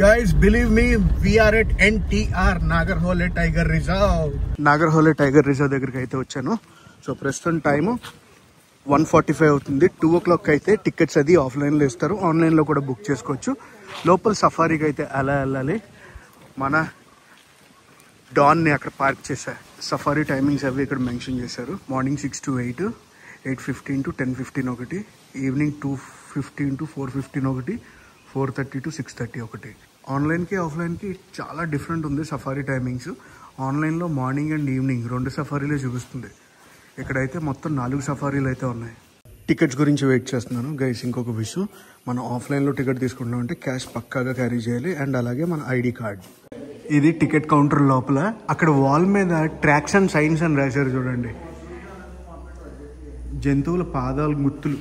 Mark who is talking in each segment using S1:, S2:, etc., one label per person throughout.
S1: Guys, believe me, we are at NTR, Nagarhole Tiger Reserve. Nagarhole Tiger Reserve దగ్గరికి అయితే వచ్చాను. So ప్రస్తుతం time 1:45 అవుతుంది. 2 o'clock అయితే టికెట్స్ అది ఆఫ్లైన్లో ఇస్తారు, ఆన్లైన్లో కూడా బుక్ చేసుకోవచ్చు. లోపల సఫారీకి అయితే అలా వెళ్ళాలి. మన డాన్ని అక్కడ పార్క్ చేశారు. సఫారీ టైమింగ్స్ అవి ఇక్కడ మెన్షన్ చేశారు. మార్నింగ్ 6 to 8, 8:15 to 10:15 ఒకటి, ఈవినింగ్ 2:15 to 4:15 ఒకటి, 4:30 to 6:30 ఒకటి. ఆన్లైన్కి ఆఫ్లైన్కి చాలా డిఫరెంట్ ఉంది సఫారీ టైమింగ్స్. ఆన్లైన్లో మార్నింగ్ అండ్ ఈవినింగ్ 2 సఫారీలే చూపిస్తుంది. ఇక్కడైతే మొత్తం 4 సఫారీలు అయితే ఉన్నాయి. టికెట్స్ గురించి వెయిట్ చేస్తున్నాను గైస్. ఇంకొక విషయం, మనం ఆఫ్లైన్లో టికెట్ తీసుకుంటాం అంటే క్యాష్ పక్కాగా క్యారీ చేయాలి, అండ్ అలాగే మన ఐడి కార్డ్. ఇది టికెట్ కౌంటర్ లోపల. అక్కడ వాల్ మీద ట్రాక్స్ అండ్ సైన్స్ అని రాశారు చూడండి. జంతువుల పాదాల గుర్తులు,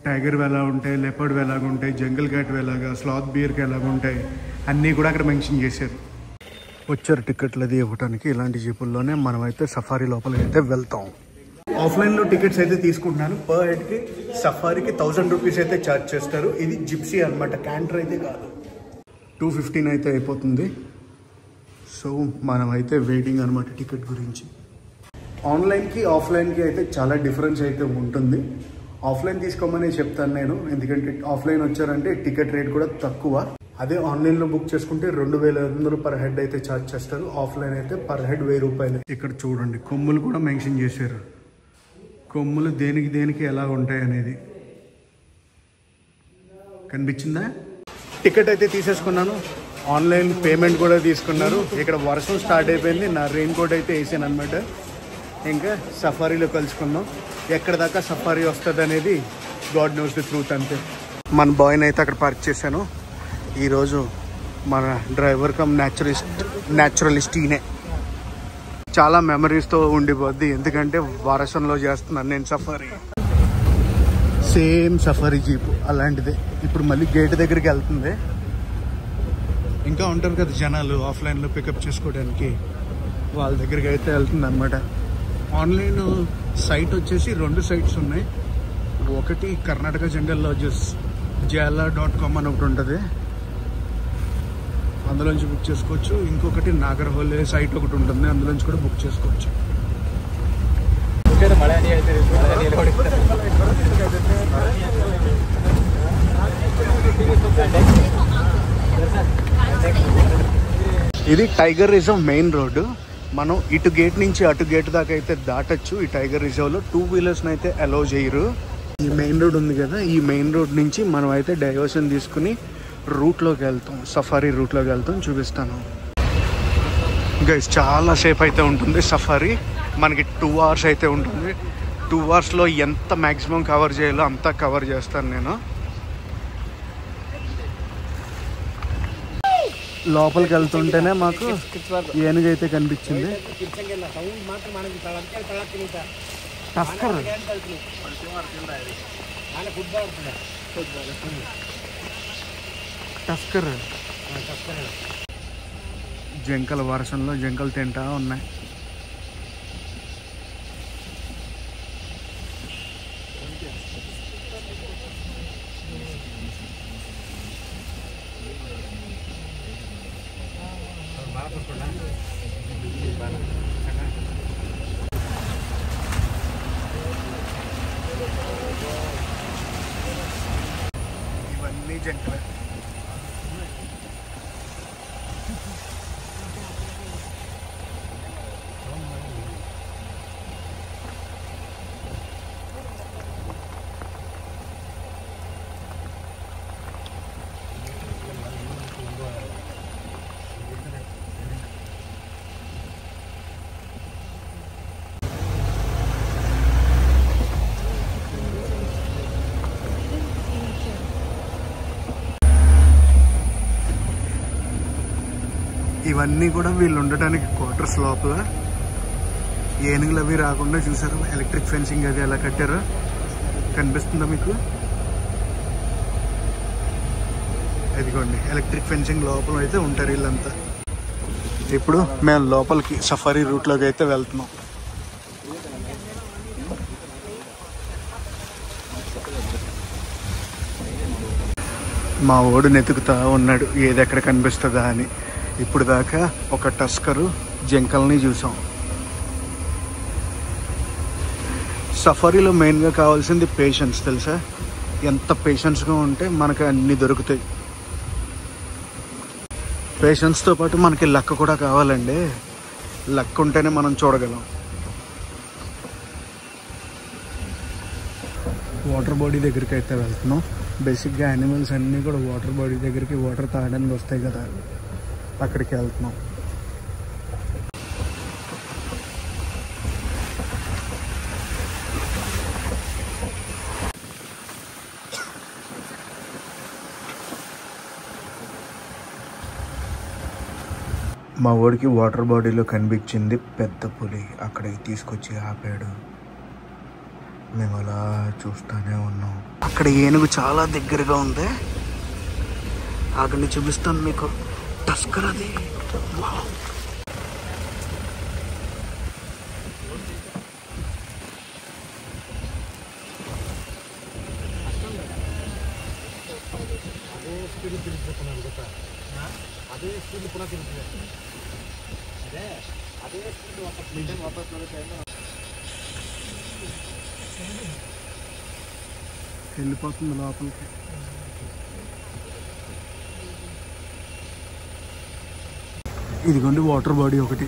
S1: టైగర్ ఎలా ఉంటాయి, లెపర్డ్ ఎలాగ ఉంటాయి, జంగల్ క్యాట్ ఎలాగా, స్లాత్ బియర్కి ఎలాగ ఉంటాయి, అన్నీ కూడా అక్కడ మెన్షన్ చేశారు. వచ్చారు టికెట్లు అది ఇవ్వడానికి. ఇలాంటి జీపుల్లోనే మనమైతే సఫారీ లోపలికి అయితే వెళ్తాం. ఆఫ్లైన్లో టికెట్స్ అయితే తీసుకుంటున్నాను. పర్ హెడ్కి సఫారీకి 1000 రూపీస్ అయితే ఛార్జ్ చేస్తారు. ఇది జిప్సీ అనమాట, క్యాంటర్ అయితే కాదు. 2:15 అయితే అయిపోతుంది. సో మనమైతే వెయిటింగ్ అనమాట టికెట్ గురించి. ఆన్లైన్కి ఆఫ్లైన్కి అయితే చాలా డిఫరెన్స్ అయితే ఉంటుంది. ఆఫ్లైన్ తీసుకోమని చెప్తాను నేను, ఎందుకంటే ఆఫ్లైన్ వచ్చారంటే టికెట్ రేట్ కూడా తక్కువ. అదే ఆన్లైన్లో బుక్ చేసుకుంటే 2500 పర్ హెడ్ అయితే ఛార్జ్ చేస్తారు. ఆఫ్లైన్ అయితే పర్ హెడ్ 1000 రూపాయలు. ఇక్కడ చూడండి కొమ్ములు కూడా మెన్షన్ చేశారు. కొమ్ములు దేనికి దేనికి ఎలా ఉంటాయి అనేది కనిపించిందా? టికెట్ అయితే తీసేసుకున్నాను. ఆన్లైన్ పేమెంట్ కూడా తీసుకున్నారు. ఇక్కడ వర్షం స్టార్ట్ అయిపోయింది. నా రెయిన్ కోట్ అయితే వేసాను అనమాట. ఇంకా సఫారీలో కలుసుకుందాం. ఎక్కడ దాకా సఫారీ వస్తుంది అనేది గాడ్ నోస్ ది ట్రూత్ అంతే. మన బాయ్ని అయితే అక్కడ పార్క్ చేశాను. ఈరోజు మన డ్రైవర్ కమ్ న్యాచురలిస్ట్ ఈయనే. చాలా మెమరీస్తో ఉండిపోద్ది, ఎందుకంటే వర్షంలో చేస్తున్నాను నేను సఫారీ. సేమ్ సఫారీ జీపు అలాంటిదే. ఇప్పుడు మళ్ళీ గేట్ దగ్గరికి వెళ్తుంది. ఇంకా ఉంటారు కదా జనాలు ఆఫ్లైన్లో పికప్ చేసుకోవడానికి, వాళ్ళ దగ్గరికి అయితే వెళ్తుంది అనమాట. ఆన్లైన్ సైట్ వచ్చేసి 2 సైట్స్ ఉన్నాయి. ఒకటి కర్ణాటక జంగల్ లాడ్జెస్ JLR.com అని ఒకటి ఉంటుంది, అందులోంచి బుక్ చేసుకోవచ్చు. ఇంకొకటి నాగర్హోలే సైట్ ఒకటి ఉంటుంది, అందులోంచి కూడా బుక్ చేసుకోవచ్చు. ఇది టైగర్ రిజర్వ్ మెయిన్ రోడ్డు. మనం ఇటు గేట్ నుంచి అటు గేట్ దాకా అయితే దాటచ్చు. ఈ టైగర్ రిజర్వ్లో 2 వీలర్స్ని అయితే అలౌ చేయరు. ఈ మెయిన్ రోడ్ ఉంది కదా, ఈ మెయిన్ రోడ్ నుంచి మనం అయితే డైవర్షన్ తీసుకుని రూట్లోకి వెళ్తాం, సఫారీ రూట్లోకి వెళ్తాం. చూపిస్తాను గైస్. చాలా సేపు అయితే ఉంటుంది సఫారీ. మనకి 2 hours అయితే ఉంటుంది. 2 hours ఎంత మ్యాక్సిమం కవర్ చేయాలో అంతా కవర్ చేస్తాను నేను. లోపలికి వెళ్తుంటేనే మాకు ఏనుగు అయితే కనిపించింది. టస్కర్ టస్కర్ జింకలు, వర్షంలో జింకలు తింటా ఉన్నాయి. ఇవన్నీ జంకలే. ఇవన్నీ కూడా వీళ్ళు ఉండటానికి క్వార్టర్స్ లోపల. ఏనుగులు అవి రాకుండా చూసారు ఎలక్ట్రిక్ ఫెన్సింగ్ అది ఎలా కట్టారో కనిపిస్తుందా మీకు? అదిగోండి ఎలక్ట్రిక్ ఫెన్సింగ్ లోపల అయితే ఉంటారు వీళ్ళంతా. ఇప్పుడు మేము లోపలికి సఫారీ రూట్లోకి అయితే వెళ్తున్నాం. మా ఓడు నెతుకుతా ఉన్నాడు ఏది ఎక్కడ కనిపిస్తుందా అని. ఇప్పుడు దాకా ఒక టస్కరు జింకల్ని చూసాం. సఫారీలో మెయిన్గా కావాల్సింది పేషెన్స్ తెలుసా. ఎంత పేషెన్స్గా ఉంటే మనకి అన్నీ దొరుకుతాయి. పేషెన్స్తో పాటు మనకి లక్ కూడా కావాలండి. లక్ ఉంటేనే మనం చూడగలం. వాటర్ బాడీ దగ్గరికి అయితే వెళ్తున్నాం. బేసిక్గా యానిమల్స్ అన్నీ కూడా వాటర్ బాడీ దగ్గరికి వాటర్ తాగడానికి వస్తాయి కదా, అక్కడికి వెళ్తున్నాం. మా ఊరికి వాటర్ బాడీలో కనిపించింది పెద్ద పులి. అక్కడికి తీసుకొచ్చి ఆపాడు. మేము అలా చూస్తూనే ఉన్నాం. అక్కడ ఏనుగు చాలా దగ్గరగా ఉంది. అక్కడిని చూపిస్తాను మీకు. టస్కర్ అది. వెళ్ళిపోతుంది లోపలికి. ఇదిగోండి వాటర్ బాడీ ఒకటి.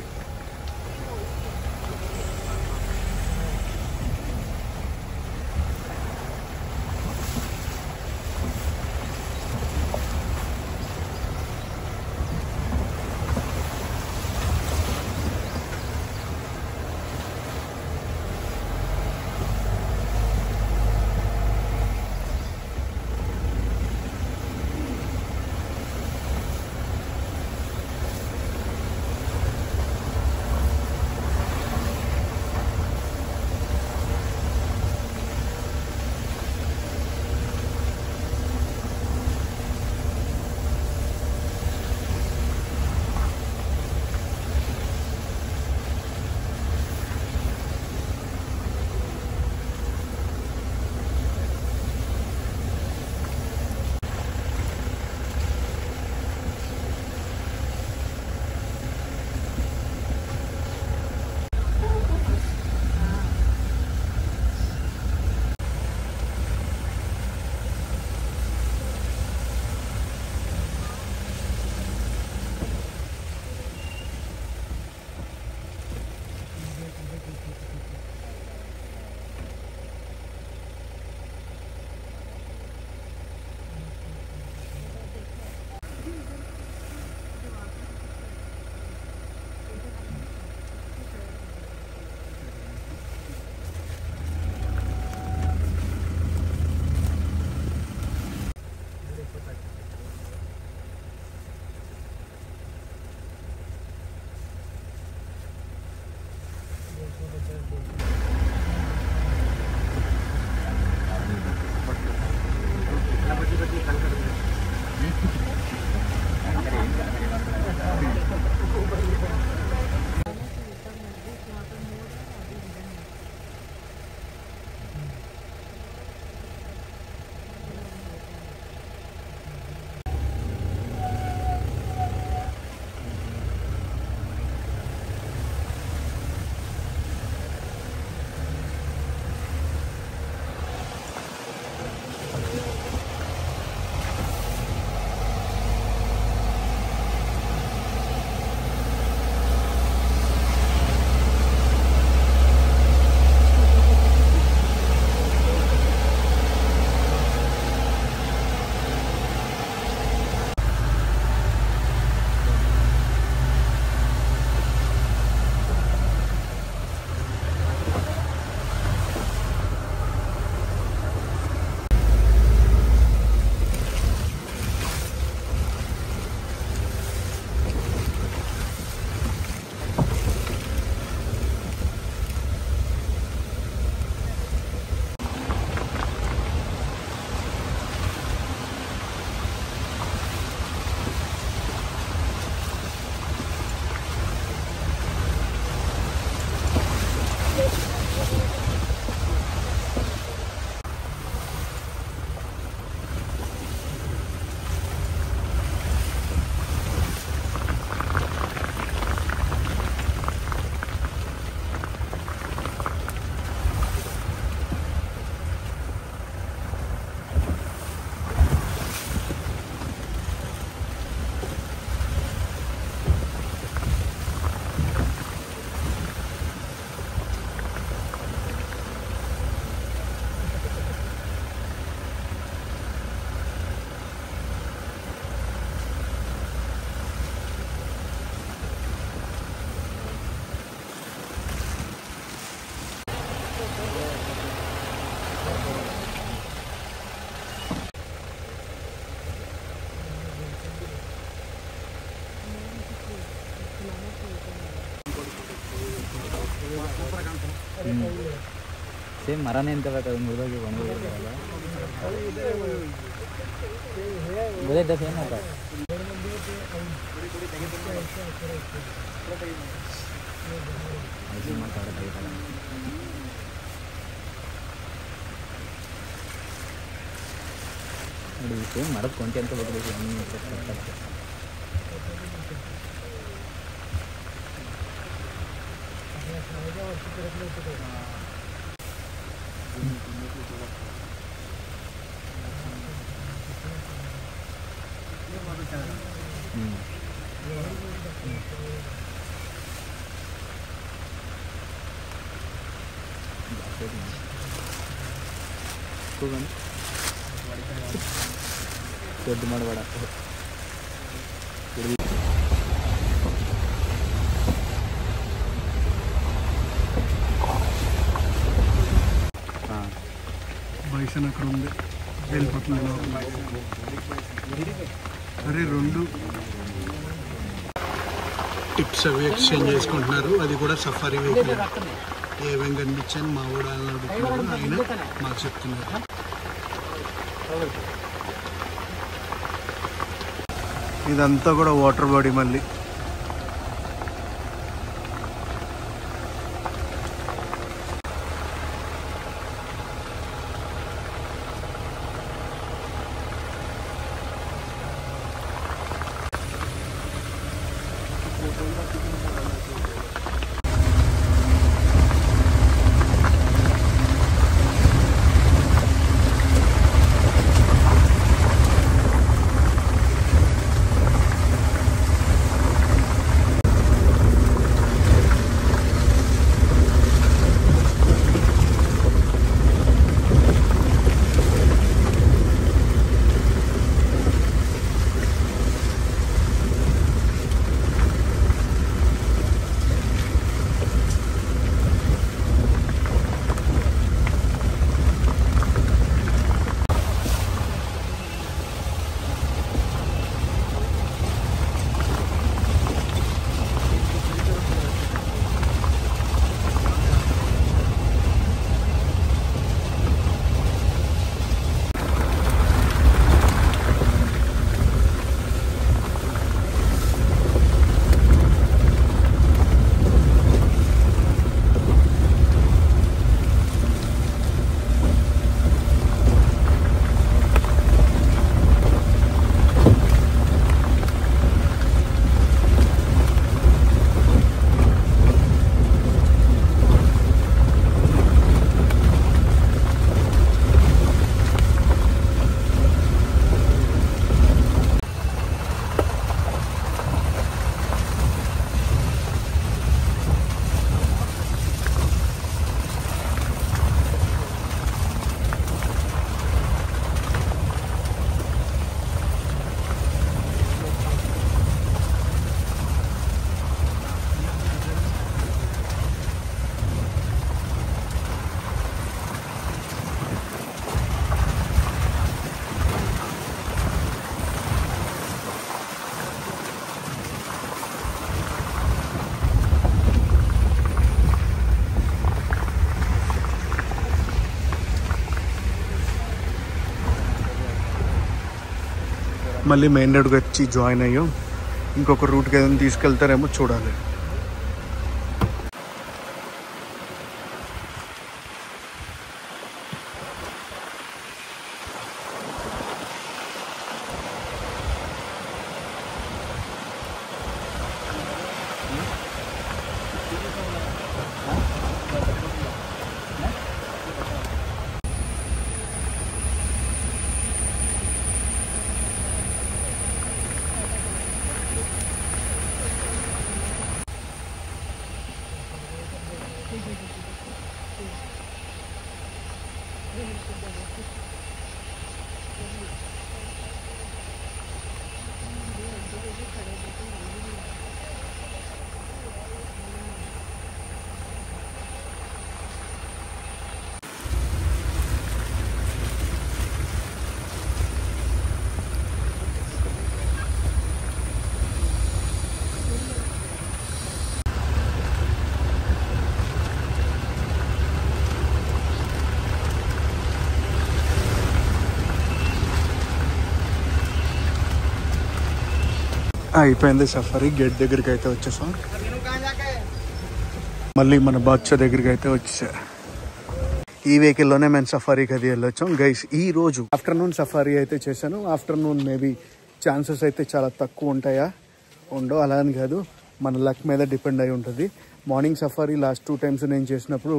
S2: ಸೇಮ್ ಮರನೇ ಅಂತ ಬೇಕಾದ್ರೆ ಮುರಿದೋಗಿ ಒಣಗೋಗಿರಲ್ಲ ಗೊತ್ತಾಯ್ತಾ ಸೇಮ್ ಅಂತ ನೋಡಿ ಸೇಮ್ ಮರದ ಕೊಂಟೆ ಅಂತ ಗೊತ್ತಿಲ್ಲ ದೊಡ್ಡ ಮಾಡಬೇಡ
S1: బైసన్ అక్కడ ఉంది వెళ్ళిపోతున్నాను అరే రెండు టిప్స్ అవి ఎక్స్చేంజ్ చేసుకుంటున్నారు అది కూడా సఫారీ వెహికల్ ఏమేమి కనిపించాను మా వాడు ఆయన అడుగుతున్నారు ఆయన మాకు చెప్తున్నారు ఇదంతా కూడా వాటర్ బాడీ మళ్ళీ మళ్ళీ మెయిన్ రోడ్కి వచ్చి జాయిన్ అయ్యాం ఇంకొక రూట్కి ఏదైనా తీసుకెళ్తారేమో చూడాలి అయిపోయింది సఫారీ. గేట్ దగ్గరికి అయితే వచ్చేసాం. మళ్ళీ మన బాద్షా దగ్గరికి అయితే వచ్చేసా. ఈ వెహికల్లోనే మేము సఫారీకి అది వెళ్ళొచ్చాం గైస్. ఈ రోజు ఆఫ్టర్నూన్ సఫారీ అయితే చేశాను. ఆఫ్టర్నూన్ మేబీ ఛాన్సెస్ అయితే చాలా తక్కువ ఉంటాయా ఉండో అలా అని కాదు, మన లక్ మీద డిపెండ్ అయి ఉంటుంది. మార్నింగ్ సఫారీ లాస్ట్ 2 times నేను చేసినప్పుడు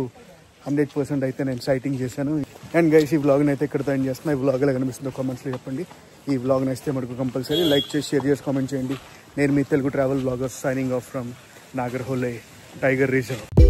S1: 100% అయితే నేను సైటింగ్ చేశాను. అండ్ గైస్ ఈ వ్లాగ్ని అయితే ఇక్కడితో ఎండ్ చేస్తున్నా. ఈ వ్లాగ్ ఎలా కనిపిస్తుందో కామెంట్స్లో చెప్పండి. ఈ వ్లాగ్ నచ్చితే మనకు కంపల్సరీ లైక్ చేసి షేర్ చేసి కామెంట్ చేయండి. నేను మీ Telugu travel vlogger signing off from Nagarhole tiger reserve.